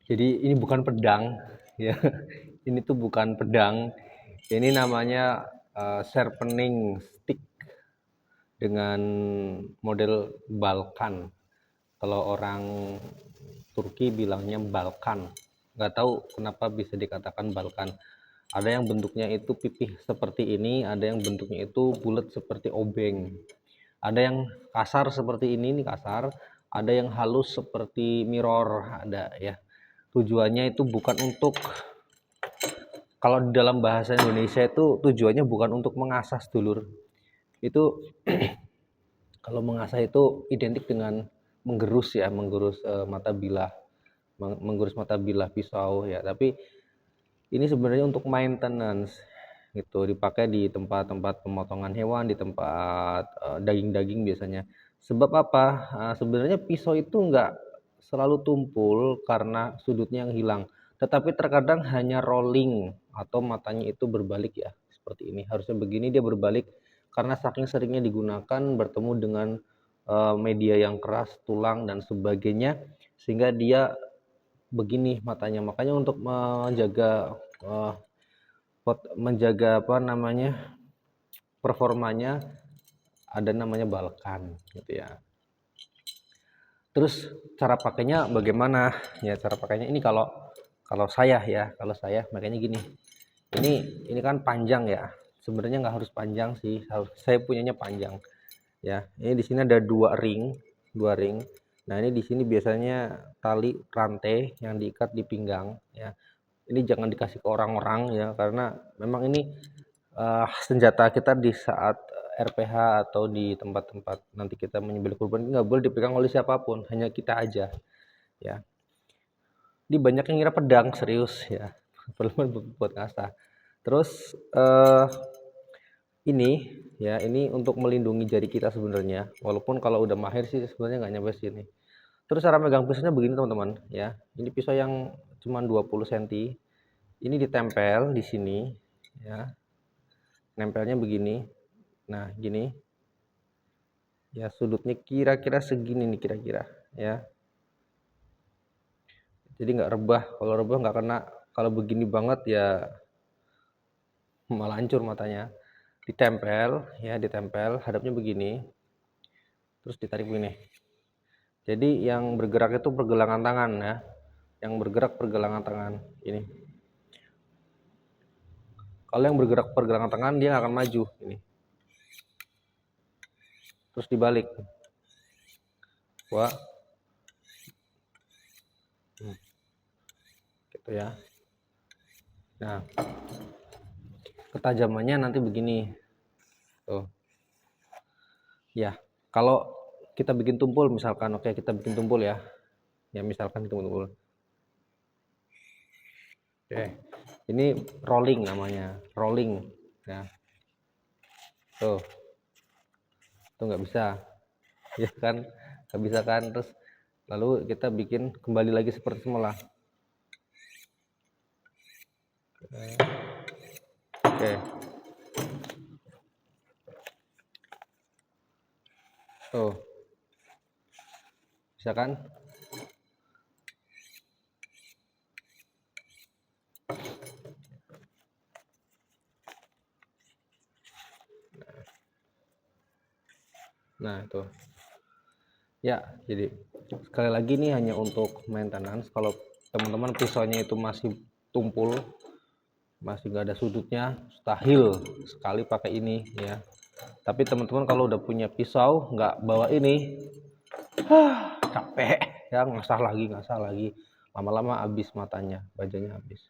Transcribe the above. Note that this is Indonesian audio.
Jadi ini bukan pedang, ya. Ini tuh bukan pedang. Ini namanya sharpening stick dengan model Balkan. Kalau orang Turki bilangnya Balkan. Nggak tahu kenapa bisa dikatakan Balkan. Ada yang bentuknya itu pipih seperti ini, ada yang bentuknya itu bulat seperti obeng. Ada yang kasar seperti ini kasar, ada yang halus seperti mirror, ada ya. Tujuannya itu bukan untuk, kalau di dalam bahasa Indonesia itu tujuannya bukan untuk mengasah sedulur. Itu kalau mengasah itu identik dengan menggerus ya, menggerus mata bilah, menggerus mata bilah pisau ya. Tapi ini sebenarnya untuk maintenance gitu, dipakai di tempat-tempat pemotongan hewan, di tempat daging-daging biasanya. Sebab apa? Sebenarnya pisau itu enggak selalu tumpul karena sudutnya yang hilang, tetapi terkadang hanya rolling atau matanya itu berbalik ya, seperti ini. Harusnya begini, dia berbalik karena saking seringnya digunakan bertemu dengan media yang keras, tulang dan sebagainya, sehingga dia begini matanya. Makanya untuk menjaga apa namanya, performanya, ada namanya Balkan gitu ya. Terus cara pakainya bagaimana? Ya cara pakainya ini, kalau kalau saya ya, kalau saya makanya gini. Ini ini kan panjang ya. Sebenarnya nggak harus panjang sih. Saya punyanya panjang. Ya, ini di sini ada dua ring. Nah, ini di sini biasanya tali rantai yang diikat di pinggang ya. Ini jangan dikasih ke orang-orang ya, karena memang ini senjata kita di saat RPH atau di tempat-tempat nanti kita menyembelih kurban, nggak boleh dipegang oleh siapapun, hanya kita aja ya. Ini banyak yang ngira pedang, serius ya. Perlu buat ngasah. Terus ini ya, ini untuk melindungi jari kita sebenarnya. Walaupun kalau udah mahir sih sebenarnya nggak nyampe sini. Terus cara megang pisaunya begini teman-teman ya. Ini pisau yang cuma 20 cm. Ini ditempel di sini ya. Nempelnya begini. Nah, gini. Ya, sudutnya kira-kira segini nih kira-kira ya. Jadi nggak rebah. Kalau rebah nggak kena. Kalau begini banget ya malah hancur matanya. Ditempel ya, ditempel hadapnya begini. Terus ditarik begini. Jadi yang bergerak itu pergelangan tangan ya. Yang bergerak pergelangan tangan ini. Kalau yang bergerak pergelangan tangan dia nggak akan maju ini. Terus dibalik. Wah. Gitu ya. Nah, ketajamannya nanti begini. Tuh. Ya, kalau kita bikin tumpul misalkan, oke kita bikin tumpul ya. Ya misalkan tumpul. Oke. Ini rolling namanya, rolling ya. Tuh. Tuh nggak bisa. Ya kan? Nggak bisa kan? Terus lalu kita bikin kembali lagi seperti semula. Oke. Tuh. Bisa kan? Nah, itu. Ya, jadi sekali lagi nih hanya untuk maintenance. Kalau teman-teman pisaunya itu masih tumpul, masih nggak ada sudutnya, mustahil sekali pakai ini ya. Tapi teman-teman kalau udah punya pisau nggak bawa ini, capek ya, ngasah lagi, lama-lama habis matanya, bajanya habis.